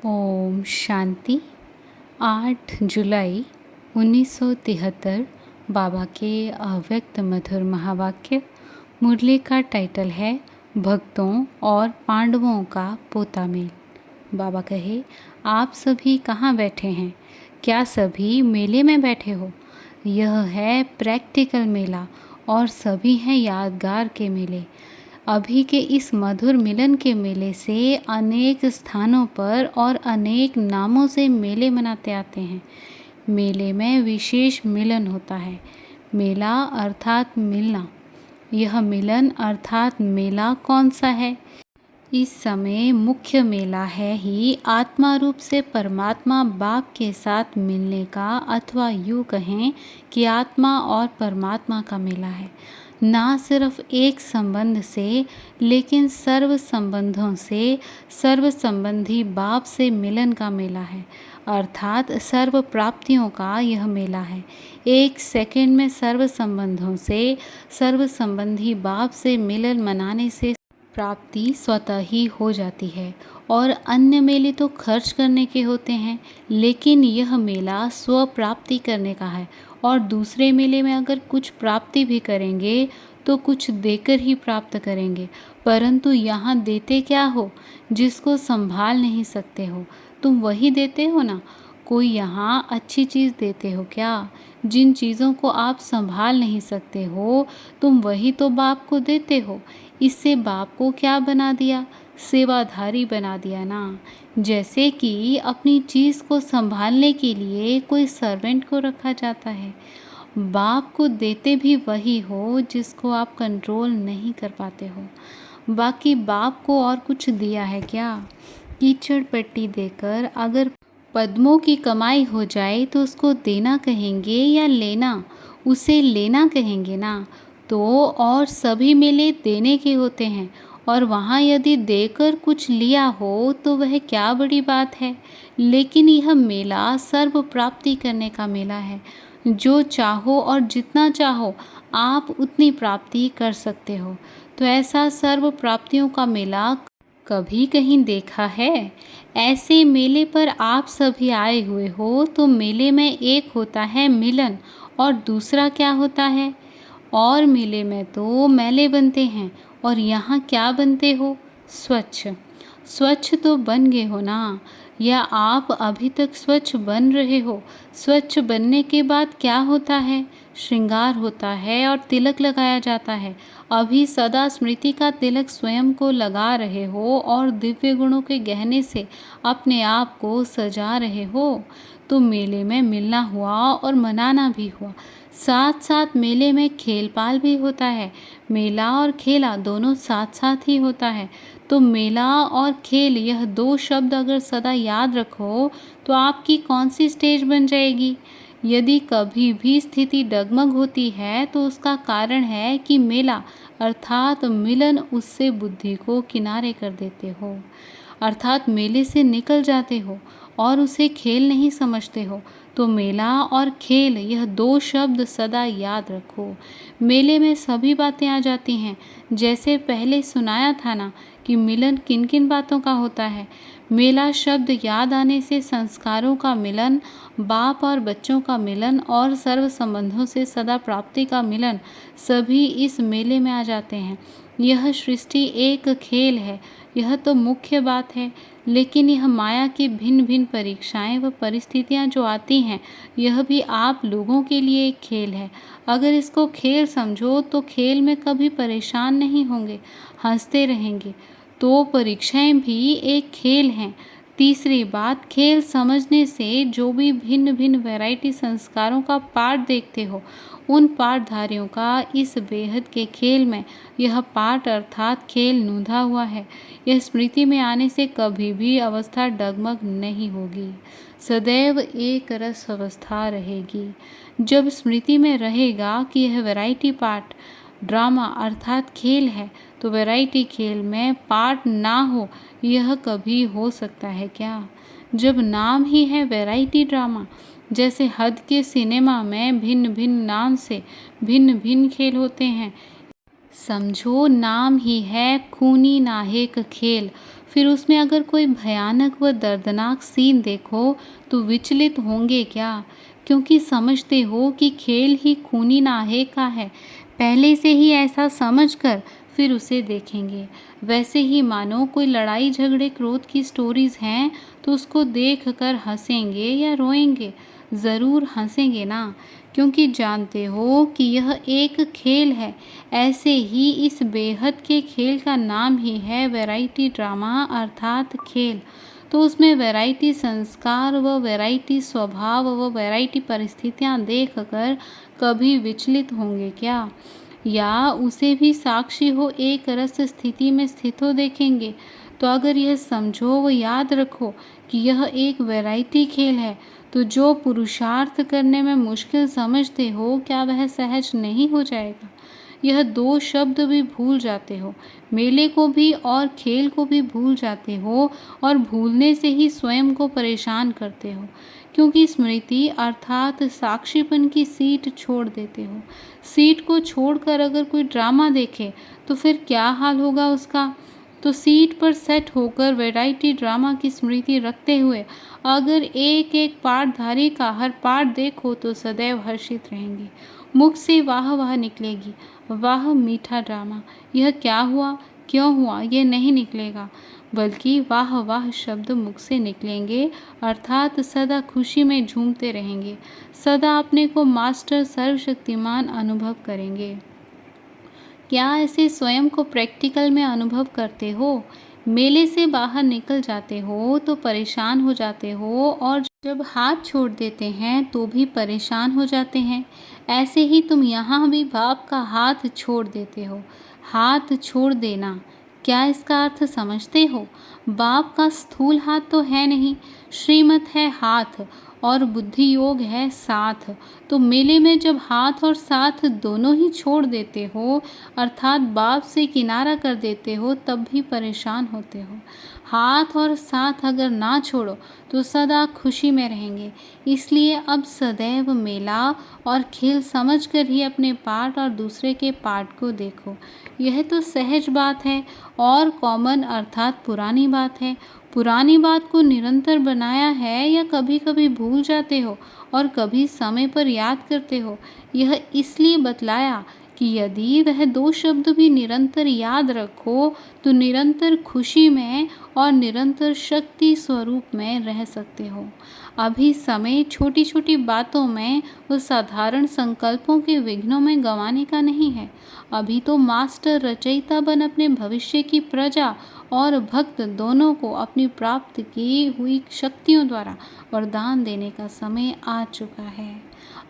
ओम शांति। 8 जुलाई 1973 बाबा के अव्यक्त मधुर महावाक्य। मुरली का टाइटल है भक्तों और पांडवों का पोता मेल। बाबा कहे, आप सभी कहाँ बैठे हैं? क्या सभी मेले में बैठे हो? यह है प्रैक्टिकल मेला और सभी हैं यादगार के मेले। अभी के इस मधुर मिलन के मेले से अनेक स्थानों पर और अनेक नामों से मेले मनाते आते हैं। मेले में विशेष मिलन होता है। मेला अर्थात मिलना। यह मिलन अर्थात मेला कौन सा है? इस समय मुख्य मेला है ही आत्मा रूप से परमात्मा बाप के साथ मिलने का, अथवा यूँ कहें कि आत्मा और परमात्मा का मेला है। ना सिर्फ एक संबंध से, लेकिन सर्व संबंधों से, सर्व संबंधी बाप से मिलन का मेला है, अर्थात सर्व प्राप्तियों का यह मेला है। एक सेकंड में सर्व संबंधों से, सर्व संबंधी बाप से मिलन मनाने से प्राप्ति स्वतः ही हो जाती है। और अन्य मेले तो खर्च करने के होते हैं, लेकिन यह मेला स्व प्राप्ति करने का है। और दूसरे मेले में अगर कुछ प्राप्ति भी करेंगे तो कुछ देकर ही प्राप्त करेंगे, परंतु यहाँ देते क्या हो? जिसको संभाल नहीं सकते हो तुम वही देते हो ना। कोई यहाँ अच्छी चीज़ देते हो क्या? जिन चीज़ों को आप संभाल नहीं सकते हो तुम वही तो बाप को देते हो। इससे बाप को क्या बना दिया? सेवाधारी बना दिया ना। जैसे कि अपनी चीज़ को संभालने के लिए कोई सर्वेंट को रखा जाता है। बाप को देते भी वही हो जिसको आप कंट्रोल नहीं कर पाते हो। बाकी बाप को और कुछ दिया है क्या? कीचड़ पट्टी देकर अगर पद्मों की कमाई हो जाए तो उसको देना कहेंगे या लेना? उसे लेना कहेंगे ना। तो और सभी मेले देने के होते हैं, और वहाँ यदि देकर कुछ लिया हो तो वह क्या बड़ी बात है। लेकिन यह मेला सर्व प्राप्ति करने का मेला है। जो चाहो और जितना चाहो आप उतनी प्राप्ति कर सकते हो। तो ऐसा सर्व प्राप्तियों का मेला कभी कहीं देखा है? ऐसे मेले पर आप सभी आए हुए हो तो मेले में एक होता है मिलन, और दूसरा क्या होता है? और मेले में तो मेले बनते हैं, और यहाँ क्या बनते हो? स्वच्छ। स्वच्छ तो बन गए हो ना, या आप अभी तक स्वच्छ बन रहे हो? स्वच्छ बनने के बाद क्या होता है? श्रृंगार होता है और तिलक लगाया जाता है। अभी सदा स्मृति का तिलक स्वयं को लगा रहे हो और दिव्य गुणों के गहने से अपने आप को सजा रहे हो। तो मेले में मिलना हुआ और मनाना भी हुआ। साथ साथ मेले में खेल पाल भी होता है। मेला और खेला दोनों साथ साथ ही होता है। तो मेला और खेल, यह दो शब्द अगर सदा याद रखो तो आपकी कौन सी स्टेज बन जाएगी? यदि कभी भी स्थिति डगमग होती है तो उसका कारण है कि मेला अर्थात मिलन, उससे बुद्धि को किनारे कर देते हो, अर्थात मेले से निकल जाते हो और उसे खेल नहीं समझते हो। तो मेला और खेल, यह दो शब्द सदा याद रखो। मेले में सभी बातें आ जाती हैं। जैसे पहले सुनाया था ना कि मिलन किन किन बातों का होता है। मेला शब्द याद आने से संस्कारों का मिलन, बाप और बच्चों का मिलन और सर्व संबंधों से सदा प्राप्ति का मिलन, सभी इस मेले में आ जाते हैं। यह सृष्टि एक खेल है, यह तो मुख्य बात है। लेकिन यह माया की भिन्न भिन्न परीक्षाएं व परिस्थितियां जो आती हैं, यह भी आप लोगों के लिए एक खेल है। अगर इसको खेल समझो तो खेल में कभी परेशान नहीं होंगे, हंसते रहेंगे। तो परीक्षाएं भी एक खेल हैं। तीसरी बात, खेल समझने से जो भी भिन्न भिन्न वैरायटी संस्कारों का पाठ देखते हो, उन पाठधारियों का इस बेहद के खेल में यह पाठ अर्थात खेल नूंधा हुआ है। यह स्मृति में आने से कभी भी अवस्था डगमग नहीं होगी, सदैव एक रस अवस्था रहेगी। जब स्मृति में रहेगा कि यह वैरायटी पाठ ड्रामा अर्थात खेल है, तो वैरायटी खेल में पार्ट ना हो, यह कभी हो सकता है क्या? जब नाम ही है वैरायटी ड्रामा। जैसे हद के सिनेमा में भिन्न भिन्न नाम से भिन्न भिन्न खेल होते हैं, समझो नाम ही है खूनी नाहेक खेल। फिर उसमें अगर कोई भयानक व दर्दनाक सीन देखो तो विचलित होंगे क्या? क्योंकि समझते हो कि खेल ही खूनी नाहेक का है। पहले से ही ऐसा समझकर फिर उसे देखेंगे। वैसे ही मानो कोई लड़ाई झगड़े क्रोध की स्टोरीज हैं तो उसको देख कर हंसेंगे या रोएंगे? ज़रूर हंसेंगे ना, क्योंकि जानते हो कि यह एक खेल है। ऐसे ही इस बेहद के खेल का नाम ही है वैरायटी ड्रामा अर्थात खेल। तो उसमें वैरायटी संस्कार व वैरायटी स्वभाव व वैरायटी परिस्थितियाँ देख कर कभी विचलित होंगे क्या? या उसे भी साक्षी हो एक रस स्थिति में स्थित हो देखेंगे? तो अगर यह समझो व याद रखो कि यह एक वैरायटी खेल है, तो जो पुरुषार्थ करने में मुश्किल समझते हो क्या वह सहज नहीं हो जाएगा? यह दो शब्द भी भूल जाते हो, मेले को भी और खेल को भी भूल जाते हो, और भूलने से ही स्वयं को परेशान करते हो, क्योंकि स्मृति अर्थात साक्षीपन की सीट छोड़ देते हो। सीट को छोड़कर अगर कोई ड्रामा देखे तो फिर क्या हाल होगा उसका? तो सीट पर सेट होकर वैरायटी ड्रामा की स्मृति रखते हुए अगर एक एक पाठधारी का हर पाठ देखो तो सदैव हर्षित रहेंगे। मुख से वाह वाह निकलेगी, वाह मीठा ड्रामा। यह क्या हुआ, क्यों हुआ, ये नहीं निकलेगा, बल्कि वाह वाह शब्द मुख से निकलेंगे। अर्थात सदा खुशी में झूमते रहेंगे, सदा अपने को मास्टर सर्वशक्तिमान अनुभव करेंगे। क्या ऐसे स्वयं को प्रैक्टिकल में अनुभव करते हो? मेले से बाहर निकल जाते हो तो परेशान हो जाते हो, और जब हाथ छोड़ देते हैं तो भी परेशान हो जाते हैं। ऐसे ही तुम यहाँ भी बाप का हाथ छोड़ देते हो। हाथ छोड़ देना, क्या इसका अर्थ समझते हो? बाप का स्थूल हाथ तो है नहीं, श्रीमत है हाथ और बुद्धि योग है साथ। तो मेले में जब हाथ और साथ दोनों ही छोड़ देते हो, अर्थात बाप से किनारा कर देते हो, तब भी परेशान होते हो। हाथ और साथ अगर ना छोड़ो तो सदा खुशी में रहेंगे। इसलिए अब सदैव मेला और खेल समझकर ही अपने पार्ट और दूसरे के पार्ट को देखो। यह तो सहज बात है और कॉमन अर्थात पुरानी बात है। पुरानी बात को निरंतर बनाया है या कभी कभी भूल जाते हो और कभी समय पर याद करते हो? यह इसलिए बतलाया कि यदि वह दो शब्द भी निरंतर याद रखो तो निरंतर खुशी में और निरंतर शक्ति स्वरूप में रह सकते हो। अभी समय छोटी छोटी बातों में और साधारण संकल्पों के विघ्नों में गंवाने का नहीं है। अभी तो मास्टर रचयिता बन अपने भविष्य की प्रजा और भक्त दोनों को अपनी प्राप्त की हुई शक्तियों द्वारा वरदान देने का समय आ चुका है।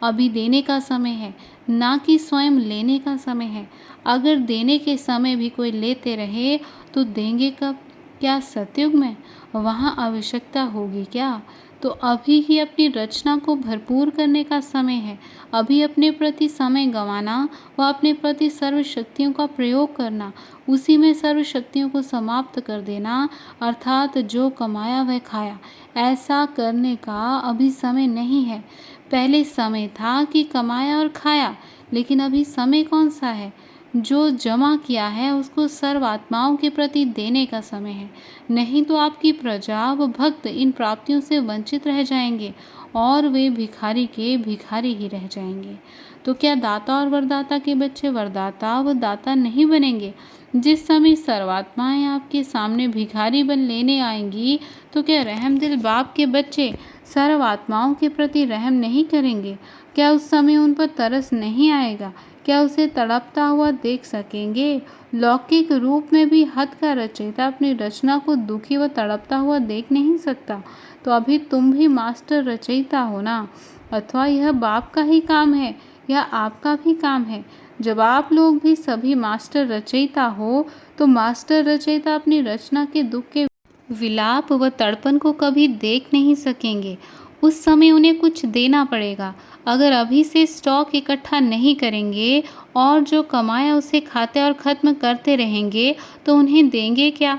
अभी देने का समय है, ना कि स्वयं लेने का समय है। अगर देने के समय भी कोई लेते रहे तो देंगे कब? क्या सतयुग में? वहाँ आवश्यकता होगी क्या? तो अभी ही अपनी रचना को भरपूर करने का समय है। अभी अपने प्रति समय गंवाना व अपने प्रति सर्व शक्तियों का प्रयोग करना, उसी में सर्व शक्तियों को समाप्त कर देना, अर्थात जो कमाया वह खाया, ऐसा करने का अभी समय नहीं है। पहले समय था कि कमाया और खाया, लेकिन अभी समय कौन सा है? जो जमा किया है उसको सर्व आत्माओं के प्रति देने का समय है। नहीं तो आपकी प्रजा व भक्त इन प्राप्तियों से वंचित रह जाएंगे और वे भिखारी के भिखारी ही रह जाएंगे। तो क्या दाता और वरदाता के बच्चे वरदाता व दाता नहीं बनेंगे? जिस समय सर्वात्माएं आपके सामने भिखारी बन लेने आएंगी तो क्या रहमदिल बाप के बच्चे सर्व आत्माओं के प्रति रहम नहीं करेंगे? क्या उस समय उन पर तरस नहीं आएगा? क्या उसे तड़पता हुआ देख सकेंगे? लौकिक रूप में भी हद का रचयिता अपनी रचना को दुखी व तड़पता हुआ देख नहीं सकता। तो अभी तुम भी मास्टर रचयिता हो ना? अथवा यह बाप का ही काम है या आपका भी काम है? जब आप लोग भी सभी मास्टर रचयिता हो तो मास्टर रचयिता अपनी रचना के दुख के विलाप व तड़पन को कभी देख नहीं सकेंगे। उस समय उन्हें कुछ देना पड़ेगा। अगर अभी से स्टॉक इकट्ठा नहीं करेंगे और जो कमाया उसे खाते और ख़त्म करते रहेंगे तो उन्हें देंगे क्या?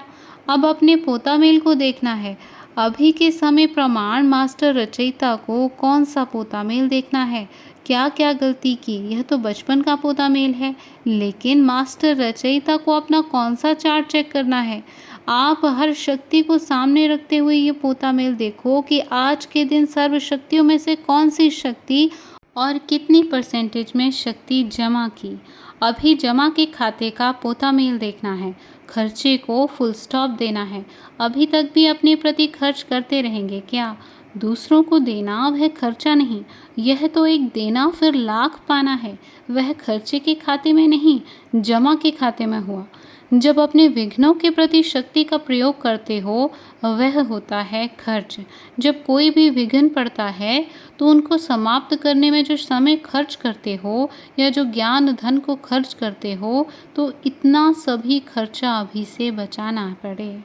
अब अपने पोता मेल को देखना है। अभी के समय प्रमाण मास्टर रचयिता को कौन सा पोता मेल देखना है, क्या क्या गलती की, यह तो बचपन का पोता मेल है। लेकिन मास्टर रचयिता को अपना कौन सा चार्ट चेक करना है। आप हर शक्ति को सामने रखते हुए ये पोता मेल देखो कि आज के दिन सर्व शक्तियों में से कौन सी शक्ति और कितनी परसेंटेज में शक्ति जमा की। अभी जमा के खाते का पोता मेल देखना है, खर्चे को फुल स्टॉप देना है। अभी तक भी अपने प्रति खर्च करते रहेंगे क्या? दूसरों को देना वह खर्चा नहीं, यह तो एक देना फिर लाख पाना है। वह खर्चे के खाते में नहीं, जमा के खाते में हुआ। जब अपने विघ्नों के प्रति शक्ति का प्रयोग करते हो वह होता है खर्च। जब कोई भी विघ्न पड़ता है तो उनको समाप्त करने में जो समय खर्च करते हो या जो ज्ञान धन को खर्च करते हो, तो इतना सभी खर्चा अभी से बचाना पड़े।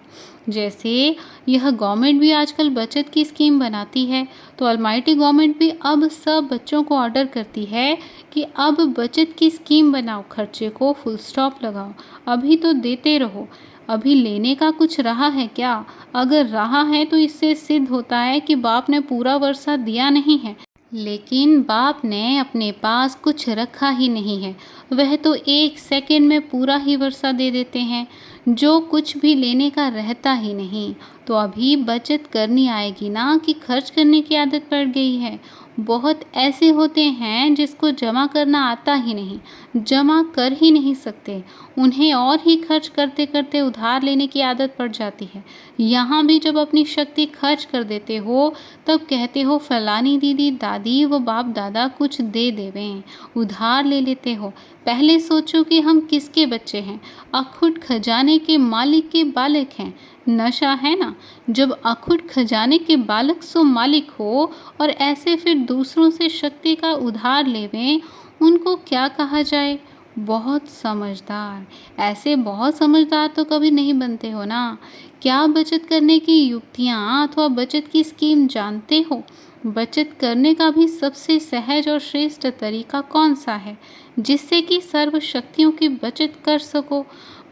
जैसे यह गवर्नमेंट भी आजकल बचत की स्कीम बनाती है, तो अलमाइटी गवर्नमेंट भी अब सब बच्चों को ऑर्डर करती है कि अब बचत की स्कीम बनाओ, खर्चे को फुल स्टॉप लगाओ। अभी तो देते रहो, अभी लेने का कुछ रहा है क्या? अगर रहा है तो इससे सिद्ध होता है कि बाप ने पूरा वर्षा दिया नहीं है। लेकिन बाप ने अपने पास कुछ रखा ही नहीं है, वह तो 1 सेकंड में पूरा ही वर्षा दे देते हैं, जो कुछ भी लेने का रहता ही नहीं। तो अभी बचत करनी आएगी ना कि खर्च करने की आदत पड़ गई है। बहुत ऐसे होते हैं जिसको जमा करना आता ही नहीं, जमा कर ही नहीं सकते, उन्हें और ही खर्च करते करते उधार लेने की आदत पड़ जाती है। यहाँ भी जब अपनी शक्ति खर्च कर देते हो तब कहते हो फलानी दीदी दादी व बाप दादा कुछ दे देवें, उधार ले लेते हो। पहले सोचो कि हम किसके बच्चे हैं, अखुट खजाने के मालिक के बालक हैं। नशा है ना, जब अखुट खजाने के बालक सो मालिक हो और ऐसे फिर दूसरों से शक्ति का उधार लेवें, उनको क्या कहा जाए? बहुत समझदार। ऐसे बहुत समझदार तो कभी नहीं बनते हो ना। क्या बचत करने की युक्तियाँ अथवा बचत की स्कीम जानते हो? बचत करने का भी सबसे सहज और श्रेष्ठ तरीका कौन सा है जिससे कि सर्व शक्तियों की बचत कर सको?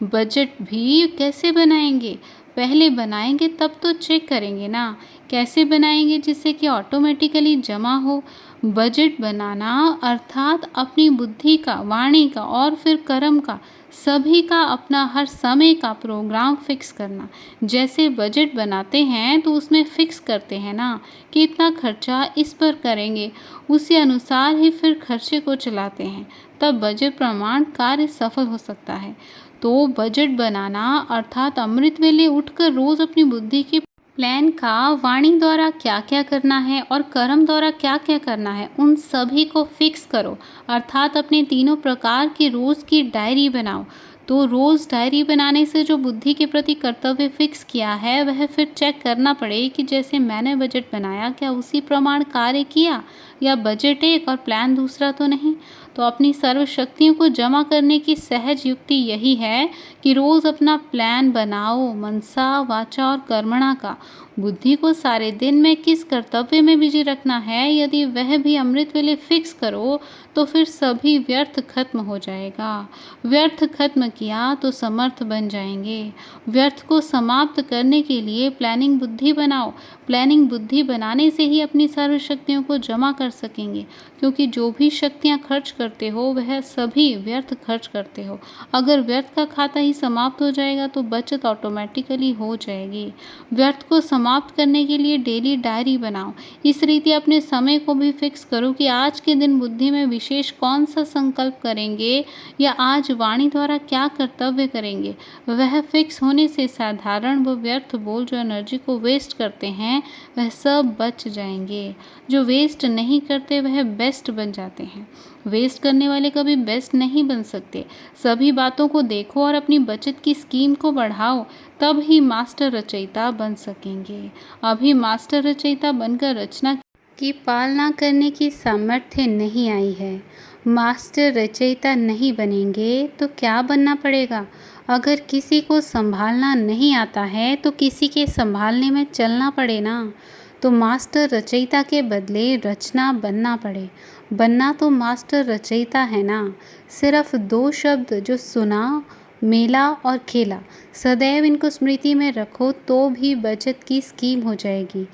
बजट भी कैसे बनाएंगे? पहले बनाएंगे तब तो चेक करेंगे ना, कैसे बनाएंगे जिससे कि ऑटोमेटिकली जमा हो। बजट बनाना अर्थात अपनी बुद्धि का, वाणी का और फिर कर्म का, सभी का अपना हर समय का प्रोग्राम फिक्स करना। जैसे बजट बनाते हैं तो उसमें फिक्स करते हैं ना कि इतना खर्चा इस पर करेंगे, उसी अनुसार ही फिर खर्चे को चलाते हैं, तब बजट प्रमाण कार्य सफल हो सकता है। तो बजट बनाना अर्थात अमृत वेले उठकर रोज अपनी बुद्धि की प्लान का वाणी द्वारा क्या क्या करना है और कर्म द्वारा क्या क्या करना है, उन सभी को फिक्स करो। अर्थात अपने तीनों प्रकार की रोज़ की डायरी बनाओ। तो रोज़ डायरी बनाने से जो बुद्धि के प्रति कर्तव्य फिक्स किया है वह फिर चेक करना पड़े कि जैसे मैंने बजट बनाया क्या उसी प्रमाण कार्य किया, या बजट एक और प्लान दूसरा तो नहीं। तो अपनी सर्व शक्तियों को जमा करने की सहज युक्ति यही है कि रोज़ अपना प्लान बनाओ, मनसा वाचा और कर्मणा का। बुद्धि को सारे दिन में किस कर्तव्य में बिजी रखना है, यदि वह भी अमृत वेले फिक्स करो तो फिर सभी व्यर्थ खत्म हो जाएगा। व्यर्थ खत्म किया तो समर्थ बन जाएंगे। व्यर्थ को समाप्त करने के लिए प्लानिंग बुद्धि बनाओ। प्लानिंग बुद्धि बनाने से ही अपनी सर्व शक्तियों को जमा कर सकेंगे, क्योंकि जो भी शक्तियाँ खर्च करते हो वह सभी व्यर्थ खर्च करते हो। अगर व्यर्थ का खाता ही समाप्त हो जाएगा तो बचत ऑटोमेटिकली हो जाएगी। व्यर्थ को समाप्त करने के लिए डेली डायरी बनाओ। इस रीति अपने समय को भी फिक्स करो कि आज के दिन बुद्धि में विशेष कौन सा संकल्प करेंगे या आज वाणी द्वारा क्या कर्तव्य करेंगे। वह फिक्स होने से साधारण व व्यर्थ बोल जो एनर्जी को वेस्ट करते हैं वह सब बच जाएंगे। जो वेस्ट नहीं करते वह बेस्ट बन जाते हैं। वेस्ट करने वाले कभी बेस्ट नहीं बन सकते। सभी बातों को देखो और अपनी बचत की स्कीम को बढ़ाओ, तब ही मास्टर रचयिता बन सकेंगे। अभी मास्टर रचयिता बनकर रचना की पालना करने की सामर्थ्य नहीं आई है। मास्टर रचयिता नहीं बनेंगे तो क्या बनना पड़ेगा? अगर किसी को संभालना नहीं आता है तो किसी के संभालने में चलना पड़े ना। तो मास्टर रचयिता के बदले रचना बनना पड़े। बनना तो मास्टर रचयिता है ना। सिर्फ 2 शब्द जो सुना मेला और खेला, सदैव इनको स्मृति में रखो तो भी बचत की स्कीम हो जाएगी।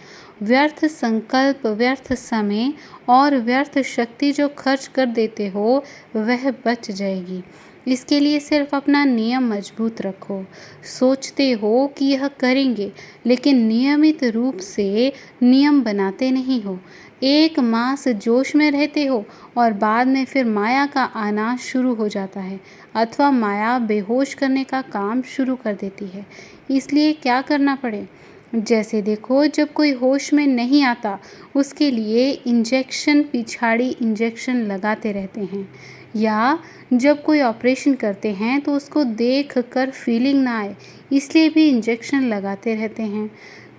व्यर्थ संकल्प, व्यर्थ समय और व्यर्थ शक्ति जो खर्च कर देते हो वह बच जाएगी। इसके लिए सिर्फ अपना नियम मजबूत रखो। सोचते हो कि यह करेंगे, लेकिन नियमित रूप से नियम बनाते नहीं हो। एक मास जोश में रहते हो और बाद में फिर माया का आना शुरू हो जाता है, अथवा माया बेहोश करने का काम शुरू कर देती है। इसलिए क्या करना पड़े, जैसे देखो, जब कोई होश में नहीं आता उसके लिए इंजेक्शन पिछाड़ी इंजेक्शन लगाते रहते हैं, या जब कोई ऑपरेशन करते हैं तो उसको देख कर फीलिंग ना आए इसलिए भी इंजेक्शन लगाते रहते हैं।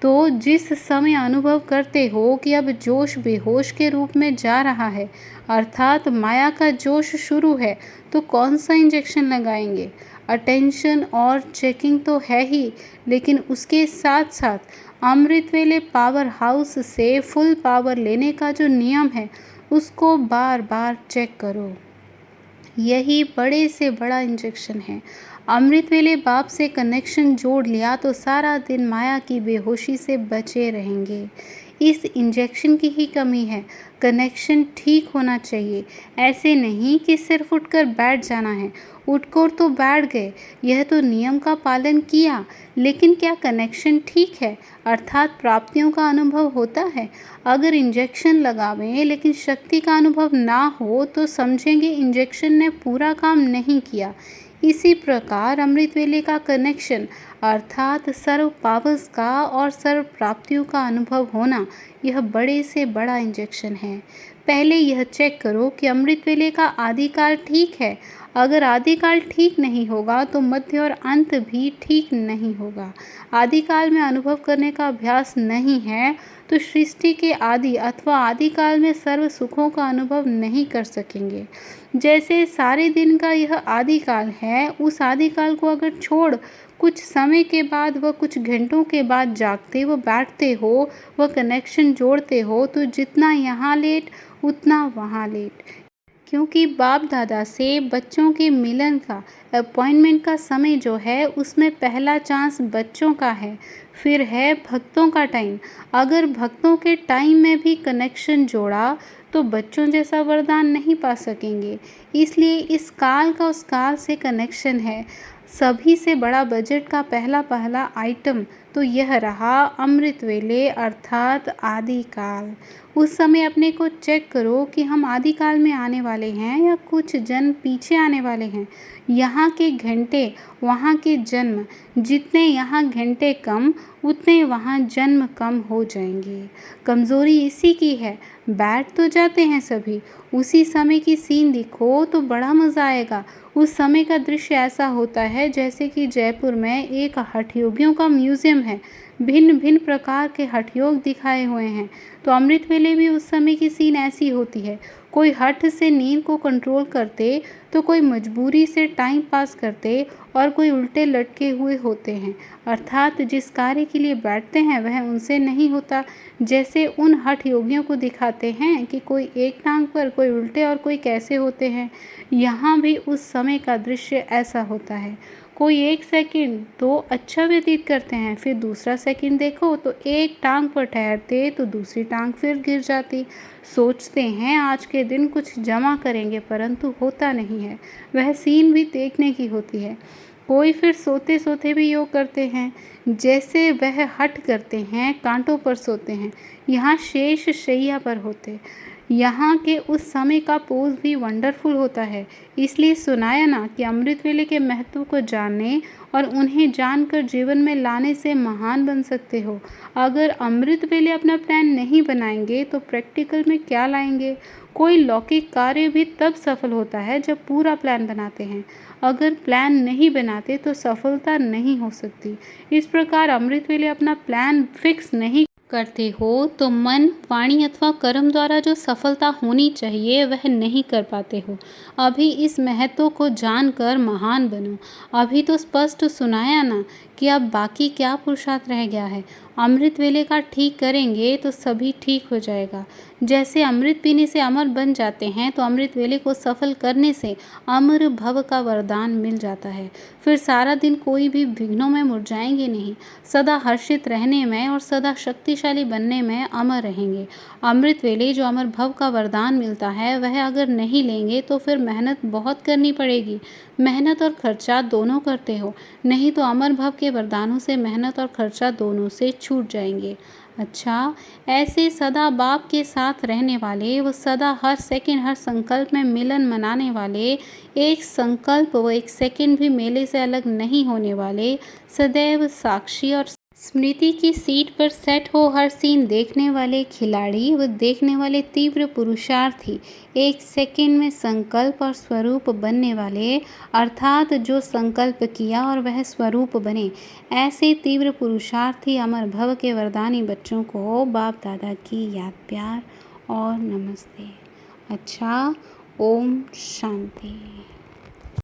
तो जिस समय अनुभव करते हो कि अब जोश बेहोश के रूप में जा रहा है, अर्थात माया का जोश शुरू है, तो कौन सा इंजेक्शन लगाएंगे। अटेंशन और चेकिंग तो है ही, लेकिन उसके साथ साथ अमृत वेले पावर हाउस से फुल पावर लेने का जो नियम है उसको बार बार चेक करो। यही बड़े से बड़ा इंजेक्शन है। अमृत वेले बाप से कनेक्शन जोड़ लिया तो सारा दिन माया की बेहोशी से बचे रहेंगे। इस इंजेक्शन की ही कमी है। कनेक्शन ठीक होना चाहिए, ऐसे नहीं कि सिर्फ उठकर बैठ जाना है। उठकर तो बैठ गए, यह तो नियम का पालन किया, लेकिन क्या कनेक्शन ठीक है, अर्थात प्राप्तियों का अनुभव होता है। अगर इंजेक्शन लगावें लेकिन शक्ति का अनुभव ना हो तो समझेंगे इंजेक्शन ने पूरा काम नहीं किया। इसी प्रकार अमृत वेले का कनेक्शन अर्थात सर्व पावर्स का और सर्व प्राप्तियों का अनुभव होना, यह बड़े से बड़ा इंजेक्शन है। पहले यह चेक करो कि अमृत वेले का आदिकाल ठीक है। अगर आदिकाल ठीक नहीं होगा तो मध्य और अंत भी ठीक नहीं होगा। आदिकाल में अनुभव करने का अभ्यास नहीं है तो सृष्टि के आदि अथवा आदिकाल में सर्व सुखों का अनुभव नहीं कर सकेंगे। जैसे सारे दिन का यह आदिकाल है, उस आदिकाल को अगर छोड़ कुछ समय के बाद व कुछ घंटों के बाद जागते व बैठते हो व कनेक्शन जोड़ते हो तो जितना यहाँ लेट उतना वहाँ लेट, क्योंकि बाप दादा से बच्चों के मिलन का अपॉइंटमेंट का समय जो है उसमें पहला चांस बच्चों का है, फिर है भक्तों का टाइम। अगर भक्तों के टाइम में भी कनेक्शन जोड़ा तो बच्चों जैसा वरदान नहीं पा सकेंगे। इसलिए इस काल का उस काल से कनेक्शन है। सभी से बड़ा बजट का पहला आइटम तो यह रहा अमृत वेले अर्थात आदिकाल। उस समय अपने को चेक करो कि हम आदिकाल में आने वाले हैं या कुछ जन्म पीछे आने वाले हैं। यहाँ के घंटे वहाँ के जन्म, जितने यहाँ घंटे कम उतने वहाँ जन्म कम हो जाएंगे। कमज़ोरी इसी की है, बैठ तो जाते हैं सभी, उसी समय की सीन दिखो तो बड़ा मज़ा आएगा। उस समय का दृश्य ऐसा होता है जैसे कि जयपुर में एक हठयोगियों का म्यूज़ियम है, भिन्न भिन्न प्रकार के हठयोग दिखाए हुए हैं। तो अमृत वेले भी उस समय की सीन ऐसी होती है। कोई हठ से नींद को कंट्रोल करते तो कोई मजबूरी से टाइम पास करते और कोई उल्टे लटके हुए होते हैं, अर्थात जिस कार्य के लिए बैठते हैं वह उनसे नहीं होता। जैसे उन हठ योगियों को दिखाते हैं कि कोई एक टांग पर, कोई उल्टे और कोई कैसे होते हैं। यहाँ भी उस समय का दृश्य ऐसा होता है। कोई एक सेकंड तो अच्छा व्यतीत करते हैं, फिर दूसरा सेकंड देखो तो एक टांग पर ठहरते तो दूसरी टांग फिर गिर जाती। सोचते हैं आज के दिन कुछ जमा करेंगे, परंतु होता नहीं है। वह सीन भी देखने की होती है। कोई फिर सोते सोते भी योग करते हैं, जैसे वह हठ करते हैं कांटों पर सोते हैं, यहाँ शेष शैया पर होते। यहाँ के उस समय का पोज भी वंडरफुल होता है। इसलिए सुनाया ना कि अमृत वेले के महत्व को जानने और उन्हें जानकर जीवन में लाने से महान बन सकते हो। अगर अमृत वेले अपना प्लान नहीं बनाएंगे तो प्रैक्टिकल में क्या लाएंगे। कोई लौकिक कार्य भी तब सफल होता है जब पूरा प्लान बनाते हैं। अगर प्लान नहीं बनाते तो सफलता नहीं हो सकती। इस प्रकार अमृत वेले अपना प्लान फिक्स नहीं करते हो तो मन, वाणी अथवा कर्म द्वारा जो सफलता होनी चाहिए वह नहीं कर पाते हो। अभी इस महत्व को जानकर महान बनो। अभी तो स्पष्ट सुनाया ना कि अब बाकी क्या पुरुषार्थ रह गया है। अमृत वेले का ठीक करेंगे तो सभी ठीक हो जाएगा। जैसे अमृत पीने से अमर बन जाते हैं, तो अमृत वेले को सफल करने से अमर भव का वरदान मिल जाता है। फिर सारा दिन कोई भी विघ्नों में मुरझाएंगे नहीं, सदा हर्षित रहने में और सदा शक्तिशाली बनने में अमर रहेंगे। अमृत वेले जो अमर भव का वरदान मिलता है, वह अगर नहीं लेंगे तो फिर मेहनत बहुत करनी पड़ेगी। मेहनत और खर्चा दोनों करते हो, नहीं तो अमर भव के वरदानों से मेहनत और खर्चा दोनों से छूट जाएंगे। अच्छा, ऐसे सदा बाप के साथ रहने वाले, वो सदा हर सेकंड हर संकल्प में मिलन मनाने वाले, एक संकल्प व एक सेकंड भी मेले से अलग नहीं होने वाले, सदैव साक्षी और स्मृति की सीट पर सेट हो हर सीन देखने वाले खिलाड़ी व देखने वाले तीव्र पुरुषार्थी, एक सेकंड में संकल्प और स्वरूप बनने वाले, अर्थात जो संकल्प किया और वह स्वरूप बने, ऐसे तीव्र पुरुषार्थी अमर भव के वरदानी बच्चों को बाप दादा की याद प्यार और नमस्ते। अच्छा, ओम शांति।